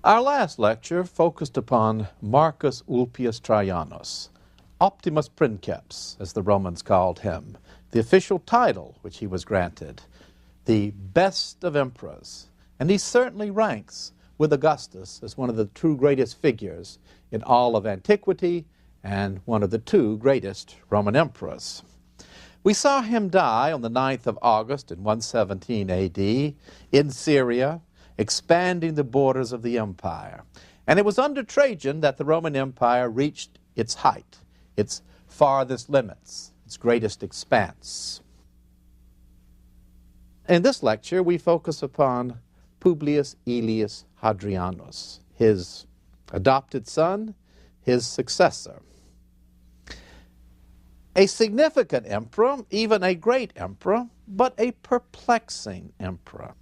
Our last lecture focused upon Marcus Ulpius Traianus, Optimus Princeps, as the Romans called him, the official title which he was granted, the best of emperors. And he certainly ranks with Augustus as one of the two greatest figures in all of antiquity and one of the two greatest Roman emperors. We saw him die on the 9th of August in 117 A.D. in Syria, expanding the borders of the empire. And it was under Trajan that the Roman Empire reached its height, its farthest limits, its greatest expanse. In this lecture, we focus upon Publius Aelius Hadrianus, his adopted son, his successor. A significant emperor, even a great emperor, but a perplexing emperor.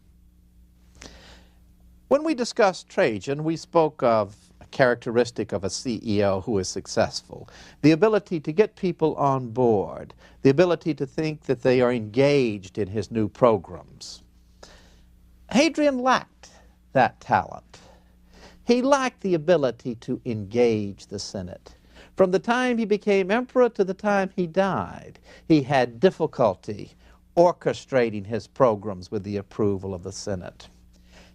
When we discussed Trajan, we spoke of a characteristic of a CEO who is successful, the ability to get people on board, the ability to think that they are engaged in his new programs. Hadrian lacked that talent. He lacked the ability to engage the Senate. From the time he became emperor to the time he died, he had difficulty orchestrating his programs with the approval of the Senate.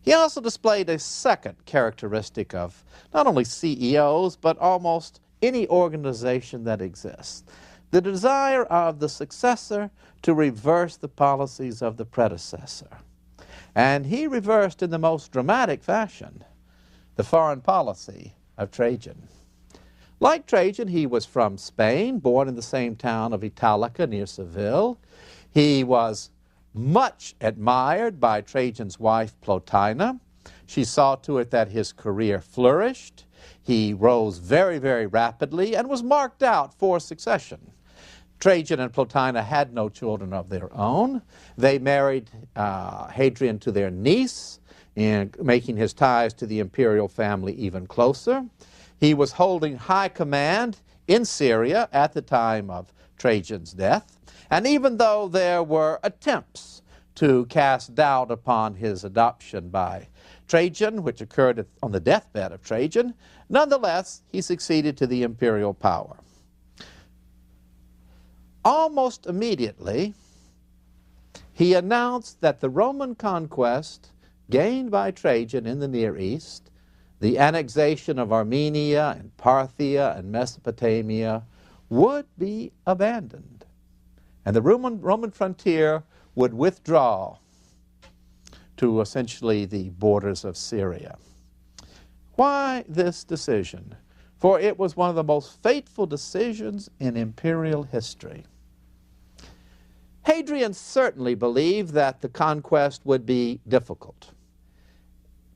He also displayed a second characteristic of not only CEOs, but almost any organization that exists: the desire of the successor to reverse the policies of the predecessor. And he reversed in the most dramatic fashion the foreign policy of Trajan. Like Trajan, he was from Spain, born in the same town of Italica near Seville. He was much admired by Trajan's wife Plotina. She saw to it that his career flourished. He rose very, very rapidly and was marked out for succession. Trajan and Plotina had no children of their own. They married Hadrian to their niece, making his ties to the imperial family even closer. He was holding high command in Syria at the time of Trajan's death. And even though there were attempts to cast doubt upon his adoption by Trajan, which occurred on the deathbed of Trajan, nonetheless, he succeeded to the imperial power. Almost immediately, he announced that the Roman conquest gained by Trajan in the Near East, the annexation of Armenia and Parthia and Mesopotamia, would be abandoned. And the Roman frontier would withdraw to essentially the borders of Syria. Why this decision? For it was one of the most fateful decisions in imperial history. Hadrian certainly believed that the conquest would be difficult.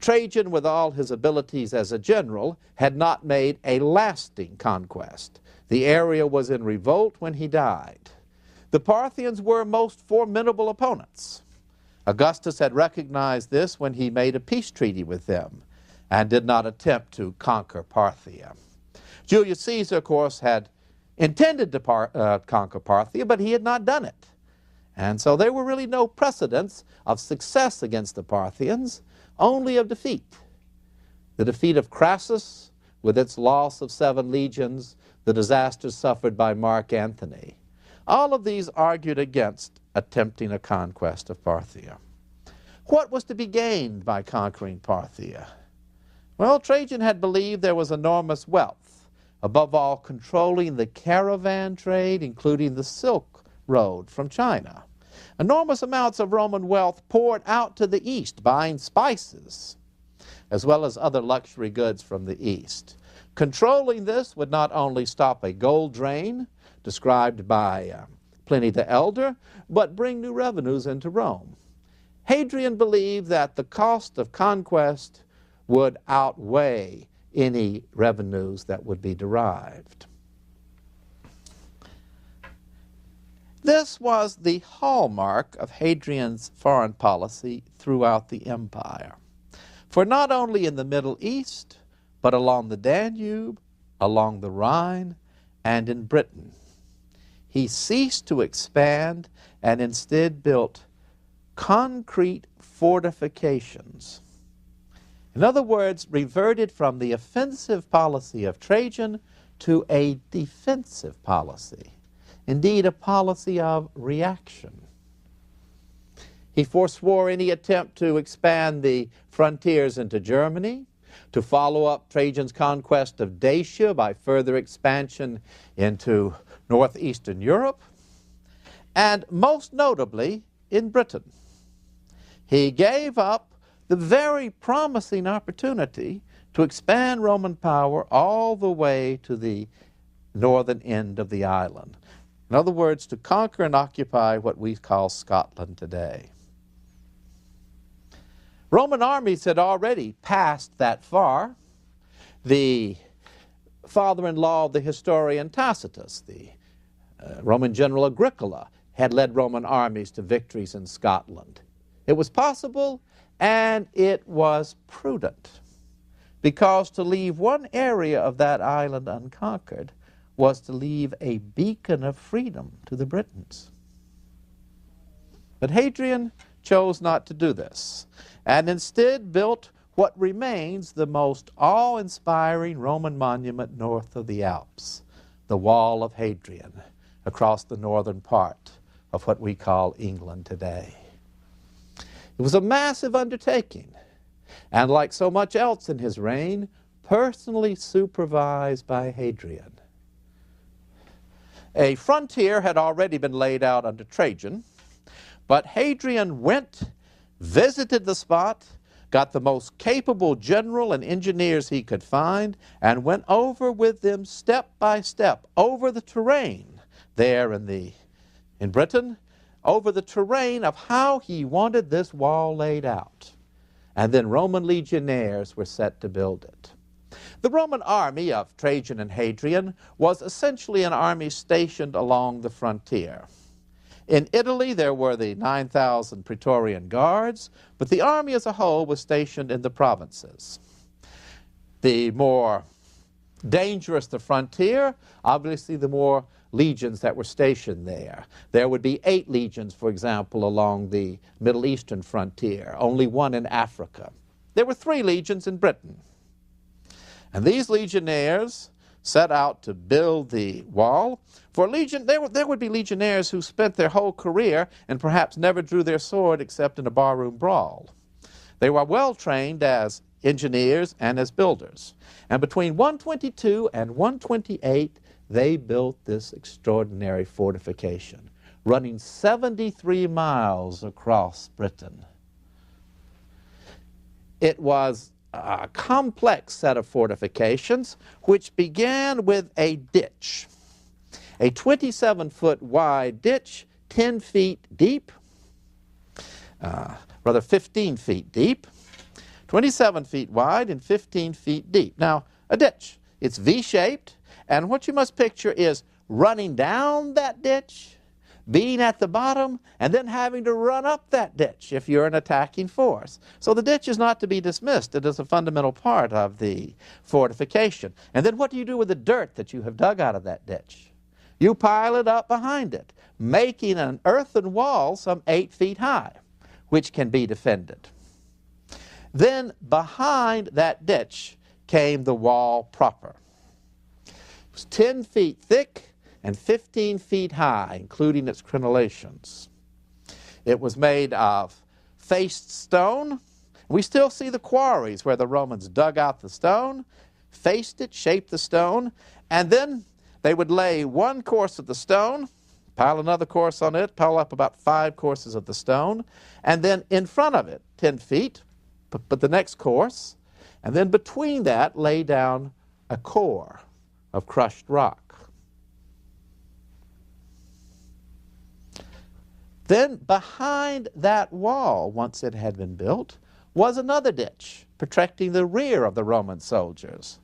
Trajan, with all his abilities as a general, had not made a lasting conquest. The area was in revolt when he died. The Parthians were most formidable opponents. Augustus had recognized this when he made a peace treaty with them and did not attempt to conquer Parthia. Julius Caesar, of course, had intended to conquer Parthia, but he had not done it. And so there were really no precedents of success against the Parthians, only of defeat. The defeat of Crassus, with its loss of 7 legions, the disaster suffered by Mark Antony. All of these argued against attempting a conquest of Parthia. What was to be gained by conquering Parthia? Well, Trajan had believed there was enormous wealth, above all controlling the caravan trade, including the Silk Road from China. Enormous amounts of Roman wealth poured out to the east, buying spices, as well as other luxury goods from the east. Controlling this would not only stop a gold drain, described by Pliny the Elder, but bring new revenues into Rome. Hadrian believed that the cost of conquest would outweigh any revenues that would be derived. This was the hallmark of Hadrian's foreign policy throughout the empire. For not only in the Middle East, but along the Danube, along the Rhine, and in Britain, he ceased to expand and instead built concrete fortifications. In other words, reverted from the offensive policy of Trajan to a defensive policy, indeed a policy of reaction. He forswore any attempt to expand the frontiers into Germany, to follow up Trajan's conquest of Dacia by further expansion into northeastern Europe, and most notably in Britain. He gave up the very promising opportunity to expand Roman power all the way to the northern end of the island. In other words, to conquer and occupy what we call Scotland today. Roman armies had already passed that far. The father-in-law of the historian Tacitus, the Roman general Agricola, had led Roman armies to victories in Scotland. It was possible and it was prudent, because to leave one area of that island unconquered was to leave a beacon of freedom to the Britons. But Hadrian chose not to do this, and instead built what remains the most awe-inspiring Roman monument north of the Alps, the Wall of Hadrian, across the northern part of what we call England today. It was a massive undertaking, and like so much else in his reign, personally supervised by Hadrian. A frontier had already been laid out under Trajan, but Hadrian went, visited the spot, got the most capable general and engineers he could find, and went over with them step by step over the terrain there in Britain, over the terrain of how he wanted this wall laid out. And then Roman legionnaires were set to build it. The Roman army of Trajan and Hadrian was essentially an army stationed along the frontier. In Italy, there were the 9,000 Praetorian Guards, but the army as a whole was stationed in the provinces. The more dangerous the frontier, obviously the more legions that were stationed there. There would be 8 legions, for example, along the Middle Eastern frontier, only 1 in Africa. There were 3 legions in Britain. And these legionnaires set out to build the wall. For there would be legionnaires who spent their whole career and perhaps never drew their sword except in a barroom brawl. They were well trained as engineers and as builders. And between 122 and 128, they built this extraordinary fortification, running 73 miles across Britain. It was a complex set of fortifications which began with a ditch, a 27-foot wide ditch, 10 feet deep, rather 15 feet deep, 27 feet wide and 15 feet deep. Now, a ditch, it's V-shaped, and what you must picture is running down that ditch, being at the bottom, and then having to run up that ditch if you're an attacking force. So the ditch is not to be dismissed. It is a fundamental part of the fortification. And then what do you do with the dirt that you have dug out of that ditch? You pile it up behind it, making an earthen wall some 8 feet high, which can be defended. Then behind that ditch came the wall proper. It was 10 feet thick and 15 feet high, including its crenellations. It was made of faced stone. We still see the quarries where the Romans dug out the stone, faced it, shaped the stone, and then they would lay one course of the stone, pile another course on it, pile up about 5 courses of the stone, and then in front of it, 10 feet, but the next course, and then between that lay down a core of crushed rock. Then behind that wall, once it had been built, was another ditch protecting the rear of the Roman soldiers.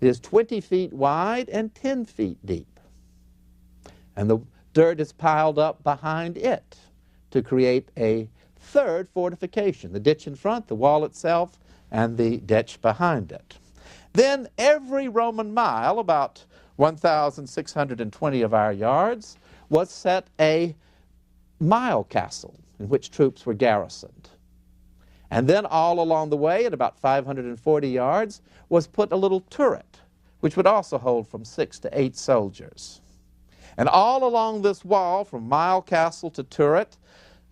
It is 20 feet wide and 10 feet deep. And the dirt is piled up behind it to create a third fortification, the ditch in front, the wall itself, and the ditch behind it. Then every Roman mile, about 1,620 of our yards, was set a mile castle in which troops were garrisoned. And then all along the way, at about 540 yards, was put a little turret, which would also hold from 6 to 8 soldiers. And all along this wall, from mile castle to turret,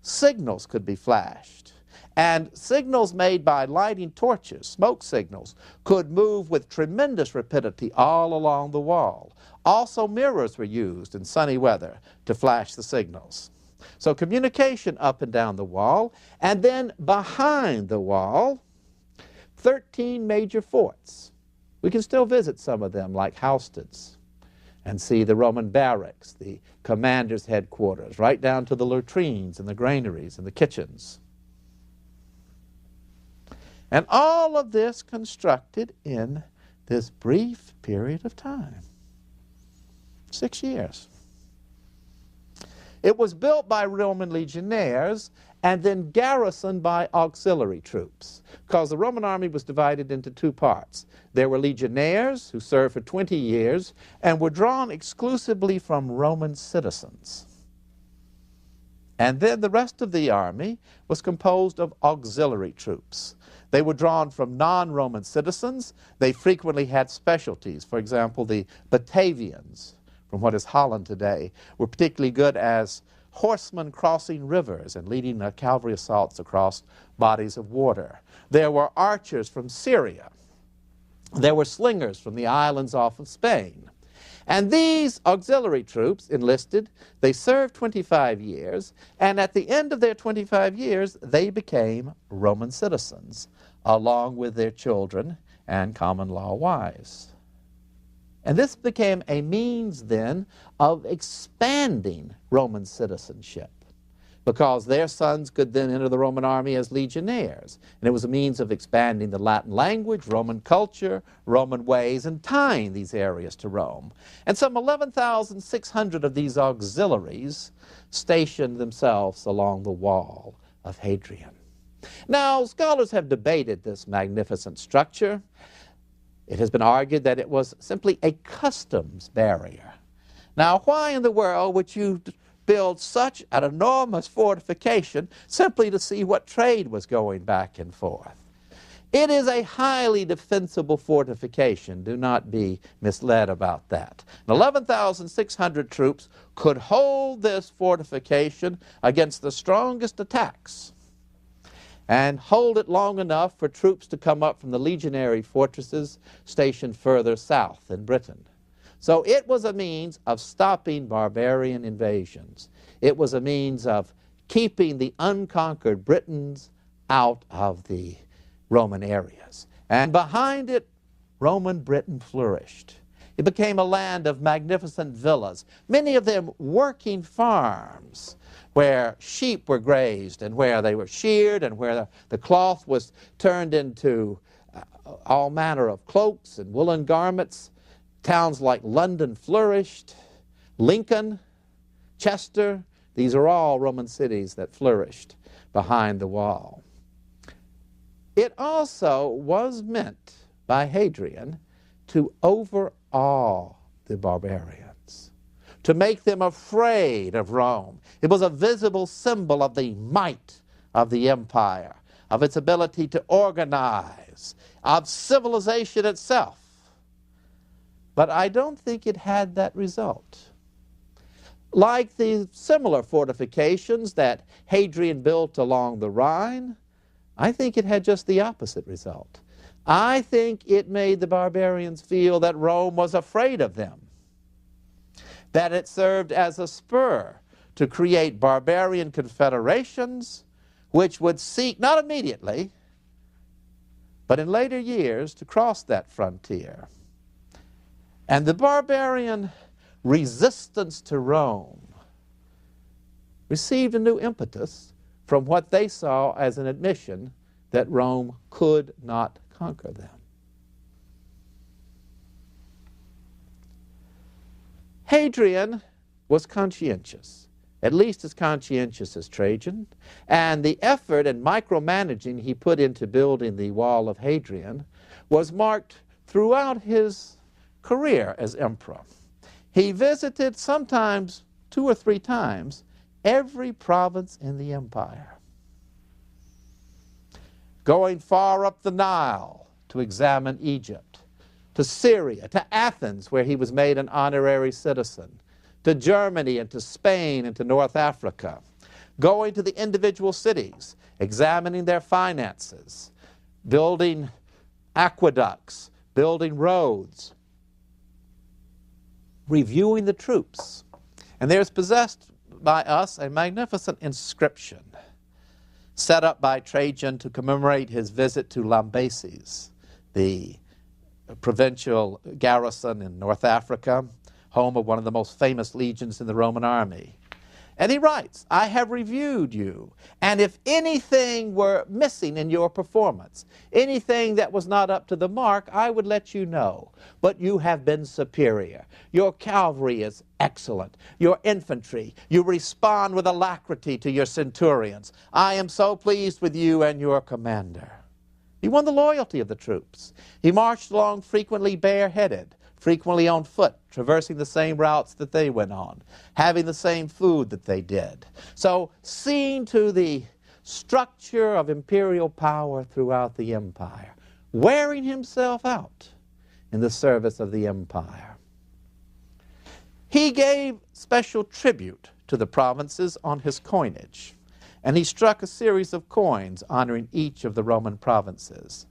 signals could be flashed. And signals made by lighting torches, smoke signals, could move with tremendous rapidity all along the wall. Also, mirrors were used in sunny weather to flash the signals. So communication up and down the wall, and then behind the wall, 13 major forts. We can still visit some of them, like Houstons, and see the Roman barracks, the commander's headquarters, right down to the latrines and the granaries and the kitchens. And all of this constructed in this brief period of time. 6 years. It was built by Roman legionnaires and then garrisoned by auxiliary troops, because the Roman army was divided into two parts. There were legionnaires who served for 20 years and were drawn exclusively from Roman citizens. And then the rest of the army was composed of auxiliary troops. They were drawn from non-Roman citizens. They frequently had specialties. For example, the Batavians, from what is Holland today, were particularly good as horsemen crossing rivers and leading cavalry assaults across bodies of water. There were archers from Syria. There were slingers from the islands off of Spain. And these auxiliary troops enlisted. They served 25 years, and at the end of their 25 years, they became Roman citizens, along with their children and common law wives. And this became a means then of expanding Roman citizenship, because their sons could then enter the Roman army as legionnaires. And it was a means of expanding the Latin language, Roman culture, Roman ways, and tying these areas to Rome. And some 11,600 of these auxiliaries stationed themselves along the wall of Hadrian. Now, scholars have debated this magnificent structure. It has been argued that it was simply a customs barrier. Now, why in the world would you build such an enormous fortification simply to see what trade was going back and forth? It is a highly defensible fortification. Do not be misled about that. 11,600 troops could hold this fortification against the strongest attacks and hold it long enough for troops to come up from the legionary fortresses stationed further south in Britain. So it was a means of stopping barbarian invasions. It was a means of keeping the unconquered Britons out of the Roman areas. And behind it, Roman Britain flourished. It became a land of magnificent villas, many of them working farms, where sheep were grazed and where they were sheared and where the cloth was turned into all manner of cloaks and woolen garments. Towns like London flourished, Lincoln, Chester, these are all Roman cities that flourished behind the wall. It also was meant by Hadrian to overawe the barbarians, to make them afraid of Rome. It was a visible symbol of the might of the empire, of its ability to organize, of civilization itself. But I don't think it had that result. Like the similar fortifications that Hadrian built along the Rhine, I think it had just the opposite result. I think it made the barbarians feel that Rome was afraid of them, that it served as a spur to create barbarian confederations which would seek, not immediately, but in later years, to cross that frontier. And the barbarian resistance to Rome received a new impetus from what they saw as an admission that Rome could not conquer them. Hadrian was conscientious, at least as conscientious as Trajan, and the effort and micromanaging he put into building the wall of Hadrian was marked throughout his career as emperor. He visited sometimes 2 or 3 times every province in the empire. going far up the Nile to examine Egypt, to Syria, to Athens, where he was made an honorary citizen, to Germany and to Spain and to North Africa, going to the individual cities, examining their finances, building aqueducts, building roads, reviewing the troops. And there's possessed by us a magnificent inscription set up by Trajan to commemorate his visit to Lambesis, the provincial garrison in North Africa, home of one of the most famous legions in the Roman army. And he writes, I have reviewed you, and if anything were missing in your performance, anything that was not up to the mark, I would let you know. But you have been superior. Your cavalry is excellent. Your infantry, you respond with alacrity to your centurions. I am so pleased with you and your commander. He won the loyalty of the troops. He marched along frequently bareheaded, frequently on foot, traversing the same routes that they went on, having the same food that they did. So, seeing to the structure of imperial power throughout the empire, wearing himself out in the service of the empire. He gave special tribute to the provinces on his coinage, and he struck a series of coins honoring each of the Roman provinces,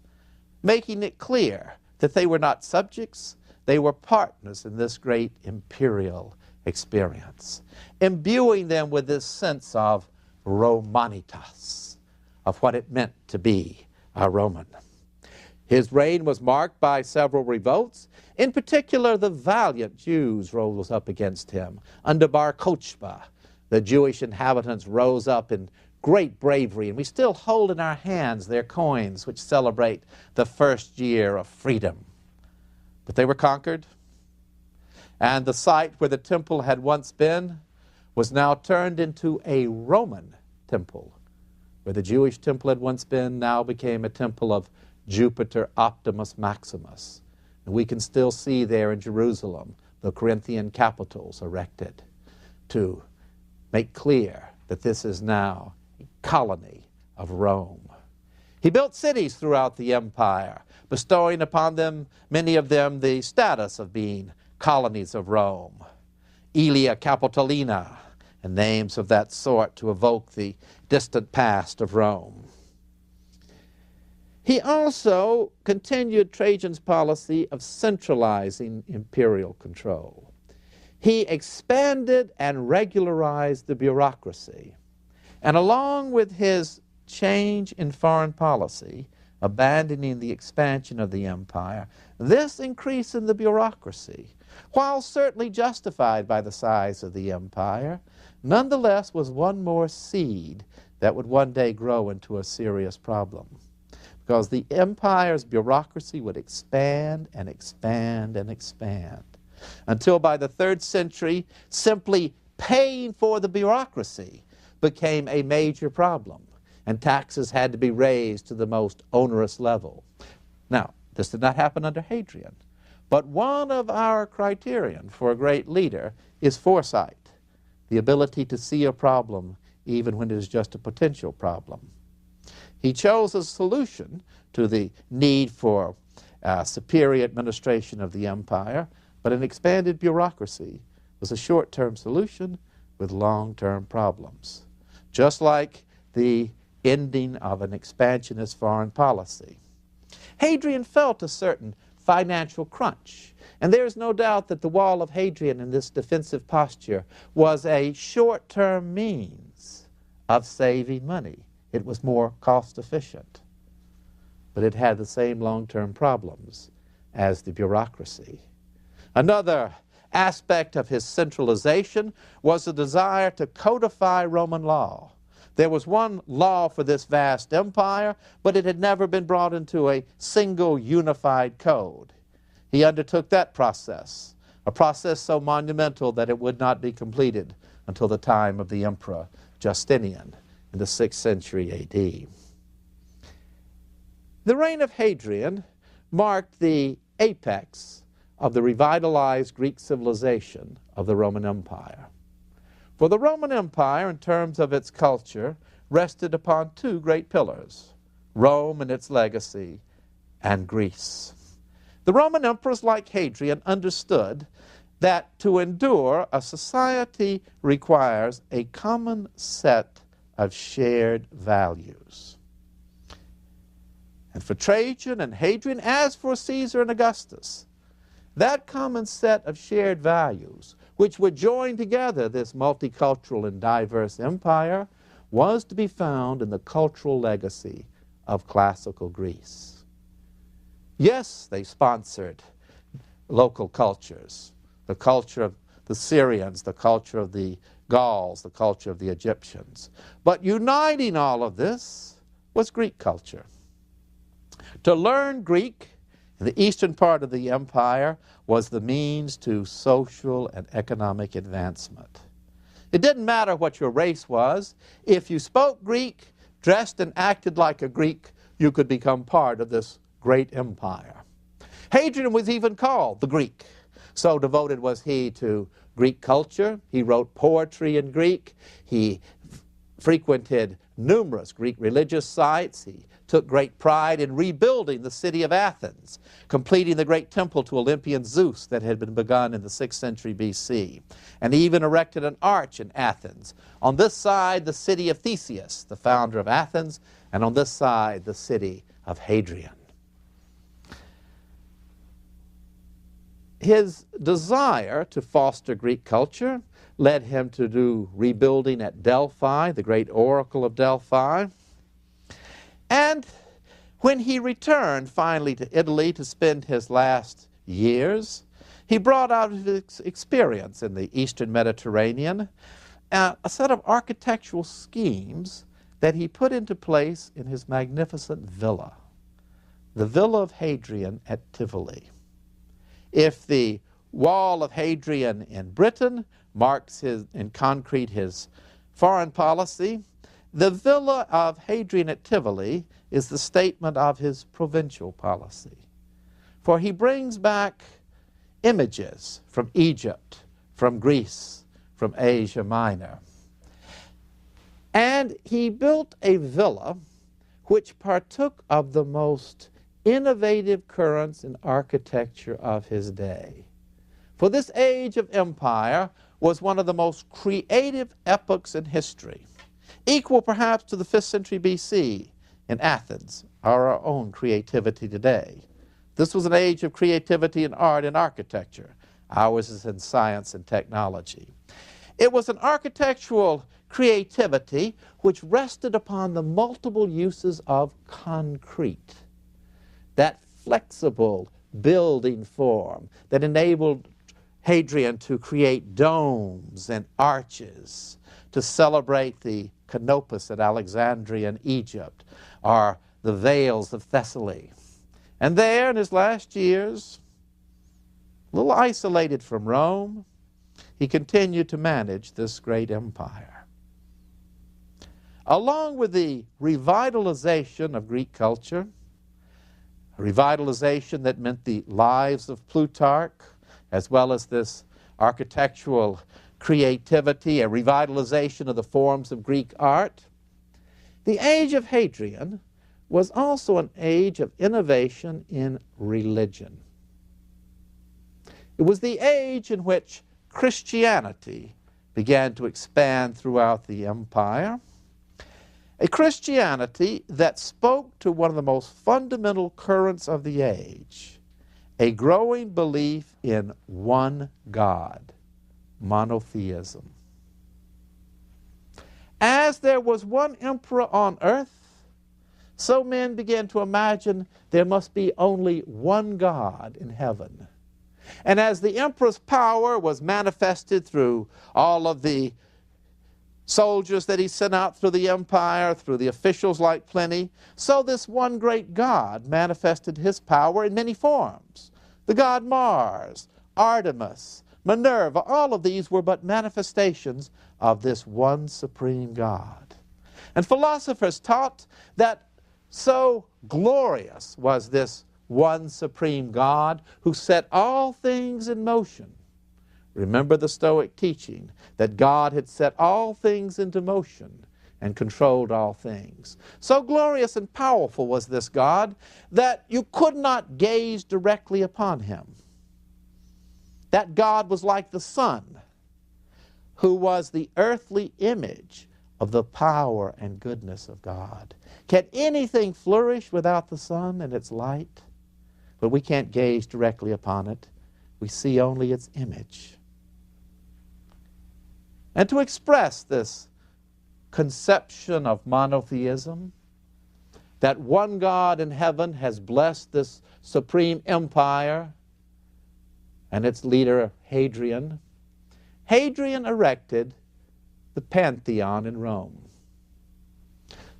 making it clear that they were not subjects, they were partners in this great imperial experience, imbuing them with this sense of Romanitas, of what it meant to be a Roman. His reign was marked by several revolts. In particular, the valiant Jews rose up against him. Under Bar Kokhba, the Jewish inhabitants rose up in great bravery, and we still hold in our hands their coins which celebrate the first year of freedom. But they were conquered, and the site where the temple had once been was now turned into a Roman temple. Where the Jewish temple had once been now became a temple of Jupiter Optimus Maximus. And we can still see there in Jerusalem the Corinthian capitals erected to make clear that this is now a colony of Rome. He built cities throughout the empire, bestowing upon them, many of them, the status of being colonies of Rome. Aelia Capitolina, and names of that sort to evoke the distant past of Rome. He also continued Trajan's policy of centralizing imperial control. He expanded and regularized the bureaucracy. And along with his change in foreign policy, abandoning the expansion of the empire, this increase in the bureaucracy, while certainly justified by the size of the empire, nonetheless was one more seed that would one day grow into a serious problem. Because the empire's bureaucracy would expand and expand and expand, until by the 3rd century, simply paying for the bureaucracy became a major problem, and taxes had to be raised to the most onerous level. Now, this did not happen under Hadrian, but one of our criterion for a great leader is foresight, the ability to see a problem even when it is just a potential problem. He chose a solution to the need for superior administration of the empire, but an expanded bureaucracy was a short-term solution with long-term problems. Just like the ending of an expansionist foreign policy. Hadrian felt a certain financial crunch, and there is no doubt that the wall of Hadrian in this defensive posture was a short-term means of saving money. It was more cost-efficient, but it had the same long-term problems as the bureaucracy. Another aspect of his centralization was the desire to codify Roman law. There was one law for this vast empire, but it had never been brought into a single unified code. He undertook that process, a process so monumental that it would not be completed until the time of the Emperor Justinian in the 6th century A.D. The reign of Hadrian marked the apex of the revitalized Greek civilization of the Roman Empire. For the Roman Empire, in terms of its culture, rested upon 2 great pillars. Rome and its legacy, and Greece. The Roman emperors, like Hadrian, understood that to endure, a society requires a common set of shared values. And for Trajan and Hadrian, as for Caesar and Augustus, that common set of shared values, which would join together this multicultural and diverse empire, was to be found in the cultural legacy of classical Greece. Yes, they sponsored local cultures, the culture of the Syrians, the culture of the Gauls, the culture of the Egyptians. But uniting all of this was Greek culture. To learn Greek in the eastern part of the empire was the means to social and economic advancement. It didn't matter what your race was. If you spoke Greek, dressed and acted like a Greek, you could become part of this great empire. Hadrian was even called the Greek. So devoted was he to Greek culture. He wrote poetry in Greek. He frequented numerous Greek religious sites. He took great pride in rebuilding the city of Athens, completing the great temple to Olympian Zeus that had been begun in the 6th century BC. And he even erected an arch in Athens. On this side, the city of Theseus, the founder of Athens, and on this side, the city of Hadrian. His desire to foster Greek culture led him to do rebuilding at Delphi, the great oracle of Delphi. And when he returned finally to Italy to spend his last years, he brought out of his experience in the Eastern Mediterranean a set of architectural schemes that he put into place in his magnificent villa, the Villa of Hadrian at Tivoli. If the wall of Hadrian in Britain marks in concrete his foreign policy, the Villa of Hadrian at Tivoli is the statement of his provincial policy. For he brings back images from Egypt, from Greece, from Asia Minor. And he built a villa which partook of the most innovative currents in architecture of his day. For this age of empire was one of the most creative epochs in history, equal perhaps to the 5th century BC in Athens, or our own creativity today. This was an age of creativity in art and architecture. Ours is in science and technology. It was an architectural creativity which rested upon the multiple uses of concrete, that flexible building form that enabled Hadrian to create domes and arches to celebrate the Canopus at Alexandria in Egypt, or the Vales of Thessaly. And there, in his last years, a little isolated from Rome, he continued to manage this great empire. Along with the revitalization of Greek culture, a revitalization that meant the lives of Plutarch, as well as this architectural creativity, a revitalization of the forms of Greek art, the age of Hadrian was also an age of innovation in religion. It was the age in which Christianity began to expand throughout the empire, a Christianity that spoke to one of the most fundamental currents of the age, a growing belief in one God, monotheism. As there was one emperor on earth, so men began to imagine there must be only one God in heaven. And as the emperor's power was manifested through all of the soldiers that he sent out through the empire, through the officials like Pliny, so this one great God manifested his power in many forms. The god Mars, Artemis, Minerva, all of these were but manifestations of this one supreme God. And philosophers taught that so glorious was this one supreme God who set all things in motion. Remember the Stoic teaching that God had set all things into motion and controlled all things. So glorious and powerful was this God that you could not gaze directly upon him. That God was like the sun, who was the earthly image of the power and goodness of God. Can anything flourish without the sun and its light? But we can't gaze directly upon it. We see only its image. And to express this conception of monotheism, that one God in heaven has blessed this supreme empire and its leader, Hadrian. Hadrian erected the Pantheon in Rome.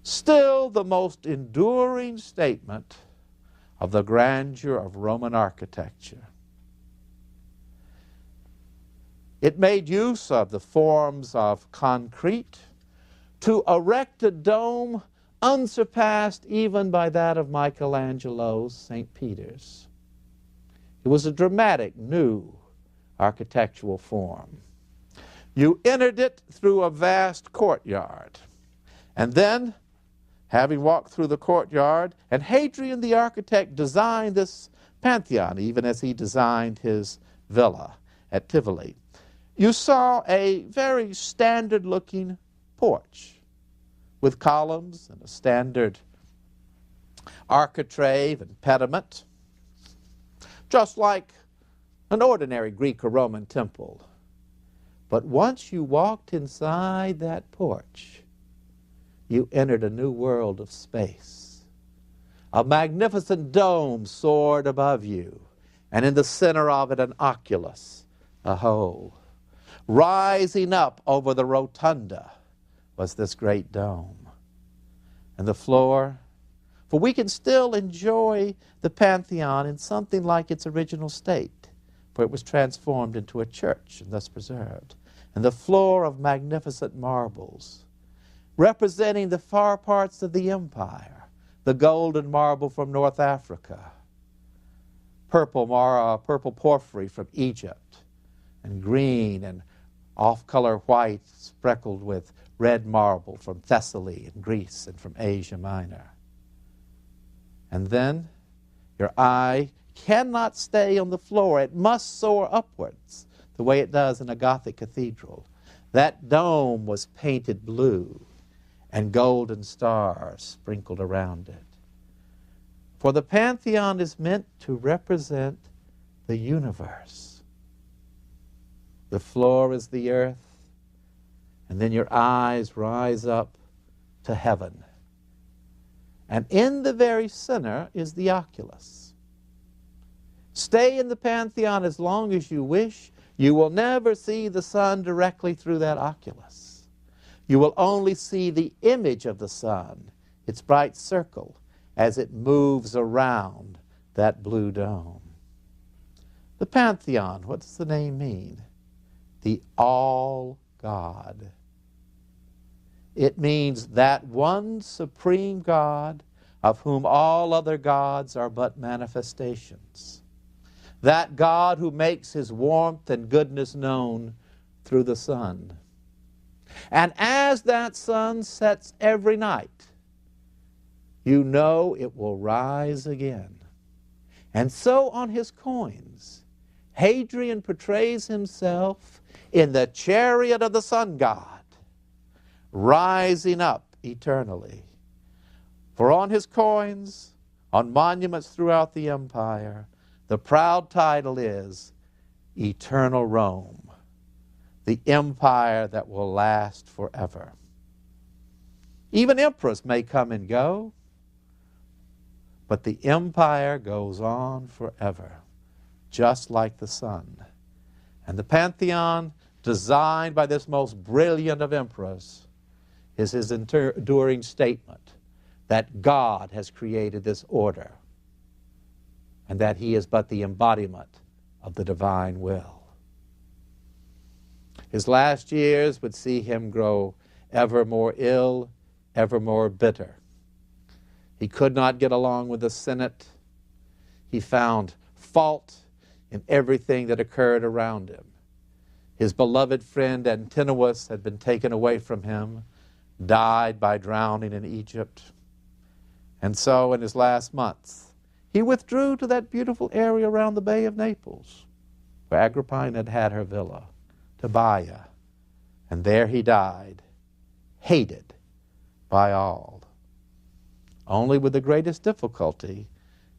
Still the most enduring statement of the grandeur of Roman architecture. It made use of the forms of concrete to erect a dome unsurpassed even by that of Michelangelo's St. Peter's. It was a dramatic new architectural form. You entered it through a vast courtyard, and then, having walked through the courtyard, and Hadrian the architect designed this Pantheon, even as he designed his villa at Tivoli, you saw a very standard-looking porch with columns and a standard architrave and pediment, just like an ordinary Greek or Roman temple. But once you walked inside that porch, you entered a new world of space. A magnificent dome soared above you, and in the center of it an oculus, a hole. Rising up over the rotunda was this great dome. And the floor, for we can still enjoy the Pantheon in something like its original state, for it was transformed into a church and thus preserved. And the floor of magnificent marbles, representing the far parts of the empire, the golden marble from North Africa, purple porphyry from Egypt, and green and off-color white speckled with red marble from Thessaly and Greece and from Asia Minor. And then your eye cannot stay on the floor. It must soar upwards, the way it does in a Gothic cathedral. That dome was painted blue, and golden stars sprinkled around it. For the Pantheon is meant to represent the universe. The floor is the earth, and then your eyes rise up to heaven. And in the very center is the oculus. Stay in the Pantheon as long as you wish. You will never see the sun directly through that oculus. You will only see the image of the sun, its bright circle, as it moves around that blue dome. The Pantheon, what does the name mean? The All God. It means that one supreme God of whom all other gods are but manifestations. That God who makes his warmth and goodness known through the sun. And as that sun sets every night, you know it will rise again. And so on his coins, Hadrian portrays himself in the chariot of the sun god, rising up eternally. For on his coins, on monuments throughout the empire, the proud title is Eternal Rome, the empire that will last forever. Even emperors may come and go, but the empire goes on forever, just like the sun. And the Pantheon, designed by this most brilliant of emperors, is his enduring statement that God has created this order and that he is but the embodiment of the divine will. His last years would see him grow ever more ill, ever more bitter. He could not get along with the Senate. He found fault in everything that occurred around him. His beloved friend Antinous had been taken away from him died by drowning in Egypt. And so in his last months, he withdrew to that beautiful area around the Bay of Naples, where Agrippina had had her villa, Tobiah, and there he died, hated by all. Only with the greatest difficulty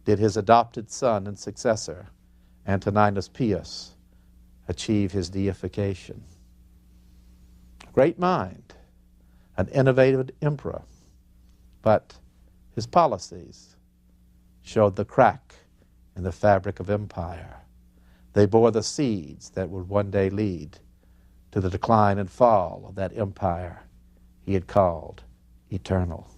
did his adopted son and successor, Antoninus Pius, achieve his deification. A great mind, an innovative emperor, but his policies showed the crack in the fabric of empire. They bore the seeds that would one day lead to the decline and fall of that empire he had called eternal.